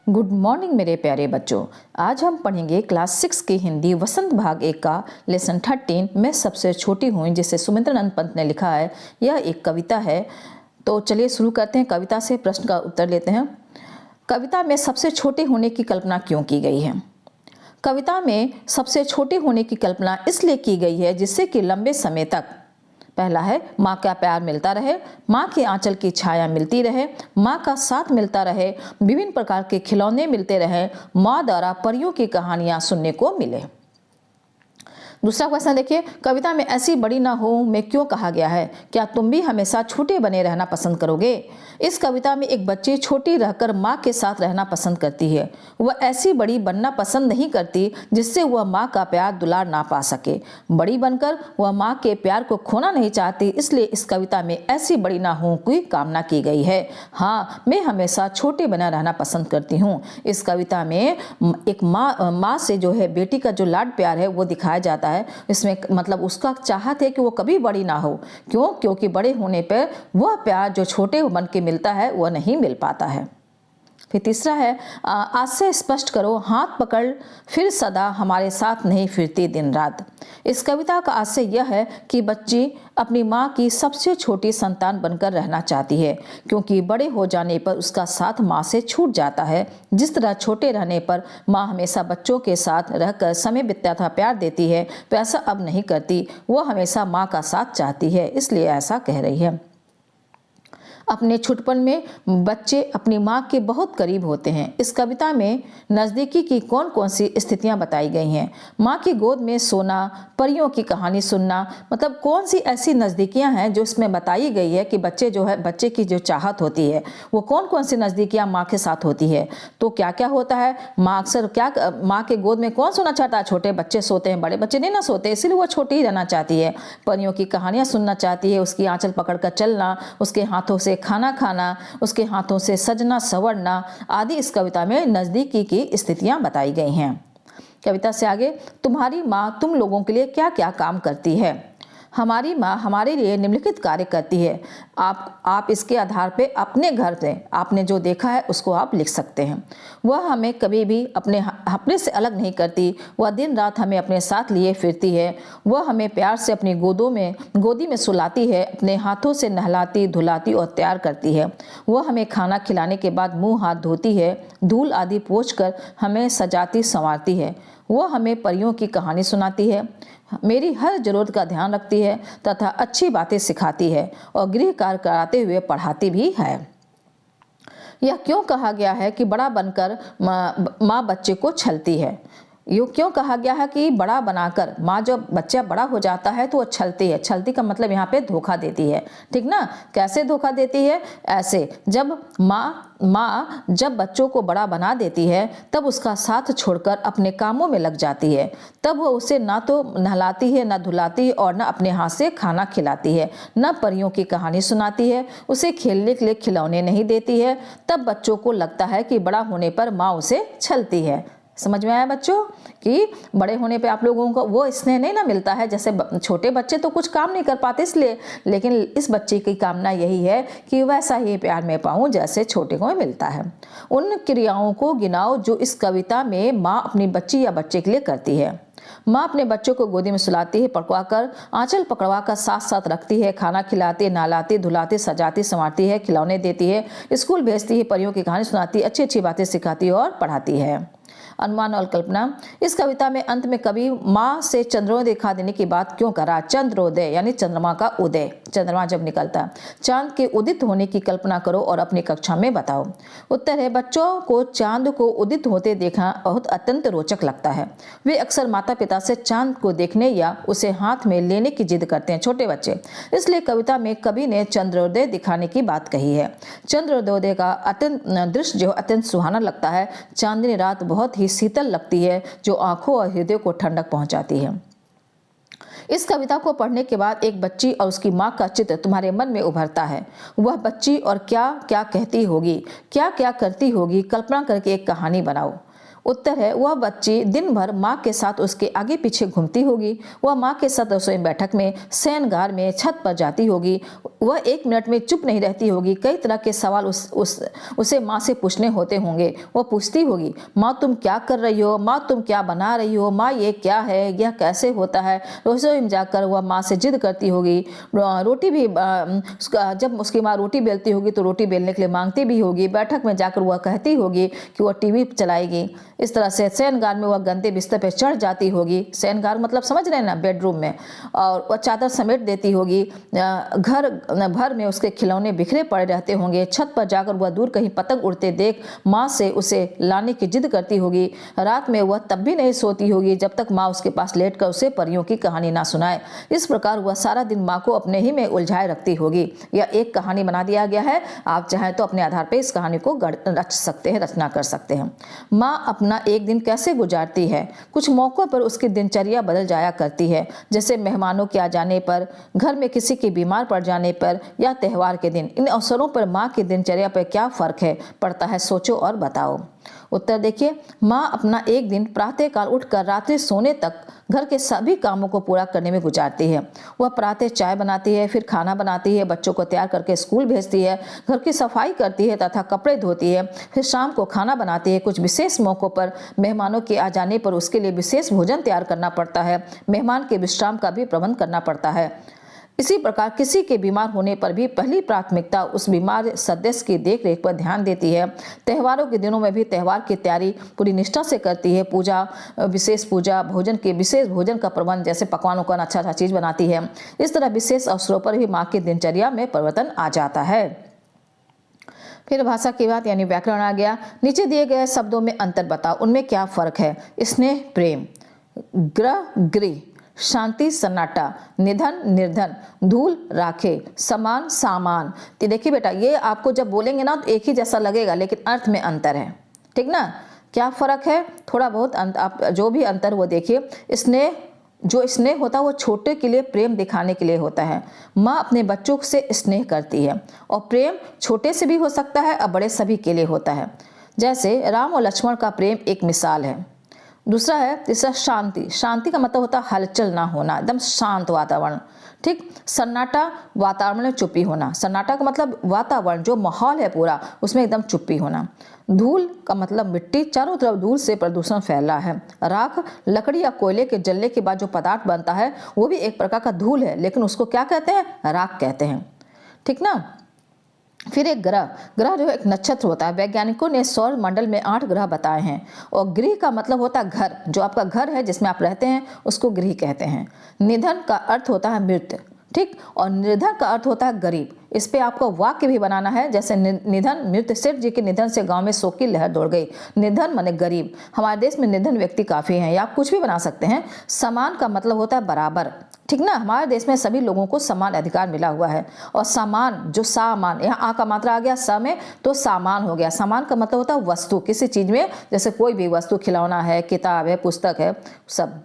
Good morning मेरे प्यारे बच्चों। आज हम पढ़ेंगे क्लास 6 की हिंदी वसंत भाग 1 का लेसन 13 मैं सबसे छोटी हूँ, जिसे सुमित्रानंद पंत ने लिखा है। यह एक कविता है। तो चलिए शुरू करते हैं। कविता से प्रश्न का उत्तर लेते हैं। कविता में सबसे छोटे होने की कल्पना क्यों की गई है? कविता में सबसे छोटे होने की कल्पना इसलिए की गई है जिससे कि लंबे समय तक, पहला है, माँ का प्यार मिलता रहे, माँ के आंचल की छाया मिलती रहे, माँ का साथ मिलता रहे, विभिन्न प्रकार के खिलौने मिलते रहे, माँ द्वारा परियों की कहानियां सुनने को मिले। दूसरा क्वेश्चन देखिए, कविता में ऐसी बड़ी ना हो मैं क्यों कहा गया है? क्या तुम भी हमेशा छोटे बने रहना पसंद करोगे? इस कविता में एक बच्ची छोटी रहकर माँ के साथ रहना पसंद करती है। वह ऐसी बड़ी बनना पसंद नहीं करती जिससे वह माँ का प्यार दुलार ना पा सके। बड़ी बनकर वह माँ के प्यार को खोना नहीं चाहती, इसलिए इस कविता में ऐसी बड़ी ना हो की कामना की गई है। हाँ, मैं हमेशा छोटे बना रहना पसंद करती हूँ। इस कविता में एक माँ से जो है बेटी का जो लाड प्यार है वो दिखाया जाता है। इसमें मतलब उसका चाहत है कि वो कभी बड़ी ना हो। क्यों? क्योंकि बड़े होने पर वह प्यार जो छोटे बन के मिलता है वह नहीं मिल पाता है। फिर तीसरा है, आज से स्पष्ट करो, हाथ पकड़ फिर सदा हमारे साथ नहीं फिरती दिन रात। इस कविता का आशय यह है कि बच्ची अपनी माँ की सबसे छोटी संतान बनकर रहना चाहती है, क्योंकि बड़े हो जाने पर उसका साथ माँ से छूट जाता है। जिस तरह छोटे रहने पर माँ हमेशा बच्चों के साथ रहकर समय बिताता प्यार देती है, वैसा अब नहीं करती। वह हमेशा माँ का साथ चाहती है, इसलिए ऐसा कह रही है। अपने छुटपन में बच्चे अपनी माँ के बहुत करीब होते हैं। इस कविता में नज़दीकी की कौन कौन सी स्थितियाँ बताई गई हैं? माँ की गोद में सोना, परियों की कहानी सुनना, मतलब कौन सी ऐसी नज़दीकियाँ हैं जो इसमें बताई गई है कि बच्चे की जो चाहत होती है वो कौन कौन सी नज़दीकियाँ माँ के साथ होती है। तो क्या क्या होता है? माँ अक्सर माँ के गोद में कौन सोना चाहता है? छोटे बच्चे सोते हैं, बड़े बच्चे नहीं ना सोते, इसीलिए वो छोटी ही रहना चाहती है। परियों की कहानियाँ सुनना चाहती है, उसकी आंचल पकड़ कर चलना, उसके हाथों से खाना खाना, उसके हाथों से सजना संवरना आदि इस कविता में नजदीकी की स्थितियां बताई गई हैं। कविता से आगे, तुम्हारी माँ तुम लोगों के लिए क्या क्या काम करती है? हमारी माँ हमारे लिए निम्नलिखित कार्य करती है। आप इसके आधार पे अपने घर से आपने जो देखा है उसको आप लिख सकते हैं। वह हमें कभी भी अपने से अलग नहीं करती। वह दिन रात हमें अपने साथ लिए फिरती है। वह हमें प्यार से अपनी गोदी में सुलाती है, अपने हाथों से नहलाती धुलाती और तैयार करती है। वह हमें खाना खिलाने के बाद मुँह हाथ धोती है, धूल आदि पोंछकर हमें सजाती संवारती है। वह हमें परियों की कहानी सुनाती है, मेरी हर जरूरत का ध्यान रखती है तथा अच्छी बातें सिखाती है और गृह कार्य कराते हुए पढ़ाती भी है। यह क्यों कहा गया है कि बड़ा बनकर माँ बच्चे को छलती है? यूँ क्यों कहा गया है कि बड़ा बनाकर माँ, जब बच्चा बड़ा हो जाता है तो वो छलती है। छलती का मतलब यहाँ पे धोखा देती है, ठीक ना? कैसे धोखा देती है? ऐसे, जब माँ जब बच्चों को बड़ा बना देती है तब उसका साथ छोड़कर अपने कामों में लग जाती है। तब वो उसे ना तो नहलाती है, ना धुलाती है और न अपने हाथ से खाना खिलाती है, न परियों की कहानी सुनाती है, उसे खेलने के लिए खिलौने नहीं देती है। तब बच्चों को लगता है कि बड़ा होने पर माँ उसे छलती है। समझ में आया बच्चों कि बड़े होने पे आप लोगों को वो स्नेह नहीं ना मिलता है। जैसे छोटे बच्चे तो कुछ काम नहीं कर पाते इसलिए, लेकिन इस बच्चे की कामना यही है कि वैसा ही प्यार मैं पाऊँ जैसे छोटे को मिलता है। उन क्रियाओं को गिनाओ जो इस कविता में माँ अपनी बच्ची या बच्चे के लिए करती है। माँ अपने बच्चों को गोदी में सुलाती है, पकड़वाकर आंचल पकड़वाकर साथ साथ रखती है, खाना खिलाती है, नहलाती धुलाती सजाती संवारती है, खिलौने देती है, स्कूल भेजती है, परियों की कहानी सुनाती है, अच्छी अच्छी बातें सिखाती है और पढ़ाती है। अनुमान और कल्पना। इस कविता में अंत में कवि माँ से चंद्रोदय दिखा देने की बात क्यों करा? चंद्रोदय यानी चंद्रमा का उदय, चंद्रमा जब निकलता। चांद के उदित होने की कल्पना करो और अपनी कक्षा में बताओ। उत्तर है, बच्चों को चांद को उदित होते देखना बहुत अत्यंत रोचक लगता है। वे अक्सर माता पिता से चांद को देखने या उसे हाथ में लेने की जिद करते हैं, छोटे बच्चे। इसलिए कविता में कवि ने चंद्रोदय दिखाने की बात कही है। चंद्रोदय का अत्यंत दृश्य जो अत्यंत सुहाना लगता है। चांदनी रात बहुत ही शीतल लगती है जो आंखों और हृदय को ठंडक पहुंचाती है। इस कविता को पढ़ने के बाद एक बच्ची और उसकी माँ का चित्र तुम्हारे मन में उभरता है। वह बच्ची और क्या क्या कहती होगी, क्या क्या करती होगी, कल्पना करके एक कहानी बनाओ। उत्तर है वह बच्ची दिन भर माँ के साथ उसके आगे पीछे घूमती होगी, वह माँ के साथ रसोई बैठक में, शयनगार में, छत पर जाती होगी, वह 1 मिनट में चुप नहीं रहती होगी, कई तरह के सवाल उसे माँ से पूछने होते होंगे। वह पूछती होगी, माँ तुम क्या कर रही हो, माँ तुम क्या बना रही हो, माँ ये क्या है, यह कैसे होता है। रसोई में जाकर वह माँ से जिद करती होगी। रोटी भी जब उसकी माँ रोटी बेलती होगी तो रोटी बेलने के लिए मांगती भी होगी। बैठक में जाकर वह कहती होगी कि वह टीवी चलाएगी। इस तरह से शयनगार में वह गंदे बिस्तर पर चढ़ जाती होगी। शयनगार मतलब समझ रहे हैं ना, बेडरूम में। और वह चादर समेट देती होगी। घर भर में उसके खिलौने बिखरे पड़े रहते होंगे। छत पर जाकर वह दूर कहीं पतंग उड़ते देख माँ से उसे लाने की जिद करती होगी। रात में वह तब भी नहीं सोती होगी जब तक माँ उसके पास लेटकर उसे परियों की कहानी ना सुनाए। इस प्रकार वह सारा दिन माँ को अपने ही में उलझाए रखती होगी। यह एक कहानी बना दिया गया है। आप चाहें तो अपने आधार पर इस कहानी को रच सकते हैं, रचना कर सकते हैं। माँ अपना एक दिन कैसे गुजारती है। कुछ मौकों पर उसकी दिनचर्या बदल जाया करती है, जैसे मेहमानों के आ जाने पर, घर में किसी के बीमार पड़ जाने पर या त्योहार के दिन। इन अवसरों पर माँ की दिनचर्या पर क्या फर्क पड़ता है, सोचो और बताओ। उत्तर देखिए, माँ अपना एक दिन प्रातःकाल उठकर रात्रि सोने तक घर के सभी कामों को पूरा करने में गुजारती है। वह प्रातः चाय बनाती है, फिर खाना बनाती है, बच्चों को तैयार करके स्कूल भेजती है, घर की सफाई करती है तथा कपड़े धोती है, फिर शाम को खाना बनाती है। कुछ विशेष मौकों पर मेहमानों के आ जाने पर उसके लिए विशेष भोजन तैयार करना पड़ता है। मेहमान के विश्राम का भी प्रबंध करना पड़ता है। इसी प्रकार किसी के बीमार होने पर भी पहली प्राथमिकता उस बीमार सदस्य की देखरेख पर ध्यान देती है। त्योहारों के दिनों में भी त्योहार की तैयारी पूरी निष्ठा से करती है। विशेष पूजा, भोजन के विशेष भोजन का प्रबंध, जैसे पकवानों का अच्छा चीज़ बनाती है। इस तरह विशेष अवसरों पर भी माँ की दिनचर्या में परिवर्तन आ जाता है। फिर भाषा की बात यानी व्याकरण आ गया। नीचे दिए गए शब्दों में अंतर बताओ, उनमें क्या फर्क है। स्नेह प्रेम, ग्रह गृह, शांति सन्नाटा, निधन निर्धन, धूल राखे, समान सामान। तो देखिए बेटा, ये आपको जब बोलेंगे ना तो एक ही जैसा लगेगा, लेकिन अर्थ में अंतर है। ठीक ना, क्या फर्क है, थोड़ा बहुत आप जो भी अंतर वो देखिए। स्नेह, जो स्नेह होता है वो छोटे के लिए प्रेम दिखाने के लिए होता है। माँ अपने बच्चों से स्नेह करती है, और प्रेम छोटे से भी हो सकता है और बड़े सभी के लिए होता है। जैसे राम और लक्ष्मण का प्रेम एक मिसाल है। दूसरा है, तीसरा शांति। शांति का मतलब होता है हलचल ना होना, एकदम शांत वातावरण। ठीक। सन्नाटा, वातावरण में चुप्पी होना। सन्नाटा का मतलब वातावरण, जो माहौल है पूरा, उसमें एकदम चुप्पी होना। धूल का मतलब मिट्टी, चारों तरफ धूल से प्रदूषण फैला है। राख, लकड़ी या कोयले के जलने के बाद जो पदार्थ बनता है वो भी एक प्रकार का धूल है, लेकिन उसको क्या कहते हैं, राख कहते हैं। ठीक ना। फिर एक ग्रह, ग्रह जो एक नक्षत्र होता है। वैज्ञानिकों ने सौर मंडल में 8 ग्रह बताए हैं। और गृह का मतलब होता है घर, जो आपका घर है जिसमें आप रहते हैं उसको गृह कहते हैं। निधन का अर्थ होता है मृत्यु। ठीक। और निर्धन का अर्थ होता है गरीब। इस पे आपको वाक्य भी बनाना है, जैसे निधन, मृत्यु सेठ जी के निधन से गांव में शोक की लहर दौड़ गई। निधन माने गरीब। हमारे देश में निधन व्यक्ति काफी हैं, या आप कुछ भी बना सकते हैं। समान का मतलब होता है बराबर। ठीक ना, हमारे देश में सभी लोगों को समान अधिकार मिला हुआ है। और सामान, जो सामान, यहाँ आ का मात्रा आ गया स में, तो सामान हो गया। सामान का मतलब होता है वस्तु, किसी चीज में, जैसे कोई भी वस्तु, खिलौना है, किताब है, पुस्तक है, सब।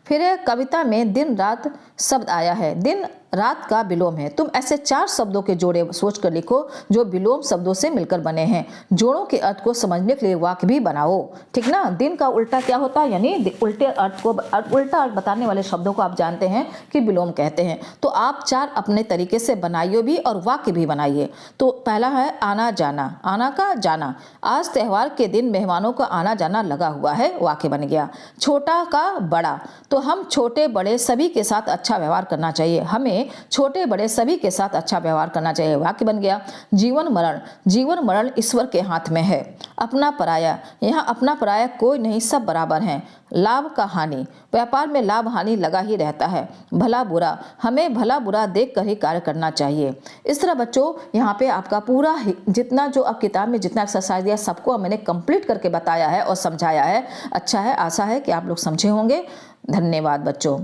फिर कविता में दिन रात शब्द आया है। दिन रात का विलोम है। तुम ऐसे 4 शब्दों के जोड़े सोचकर लिखो जो विलोम शब्दों से मिलकर बने हैं। जोड़ों के अर्थ को समझने के लिए वाक्य भी बनाओ। ठीक ना। दिन का उल्टा क्या होता है, यानी उल्टे अर्थ को, उल्टा अर्थ बताने वाले शब्दों को आप जानते हैं कि विलोम कहते हैं। तो आप 4 अपने तरीके से बनाइए भी और वाक्य भी बनाइए। तो पहला है आना जाना। आना का जाना, आज त्योहार के दिन मेहमानों का आना जाना लगा हुआ है, वाक्य बन गया। छोटा का बड़ा, तो हम छोटे बड़े सभी के साथ अच्छा व्यवहार करना चाहिए। हमें छोटे बड़े सभी के साथ अच्छा व्यवहार करना चाहिए, वाक्य बन गया। जीवन मरण, जीवन मरण ईश्वर के हाथ में है। अपना पराया, यहाँ अपना पराया कोई नहीं, सब बराबर हैं। लाभ का हानि, व्यापार में लाभ हानि लगा ही रहता है। भला बुरा, हमें भला बुरा देख कर ही कार्य करना चाहिए। इस तरह बच्चों, यहाँ पे आपका पूरा जितना जो आप किताब में जितना एक्सरसाइज दिया सबको मैंने कंप्लीट करके बताया है और समझाया है। अच्छा है, आशा है कि आप लोग समझे होंगे। धन्यवाद बच्चों।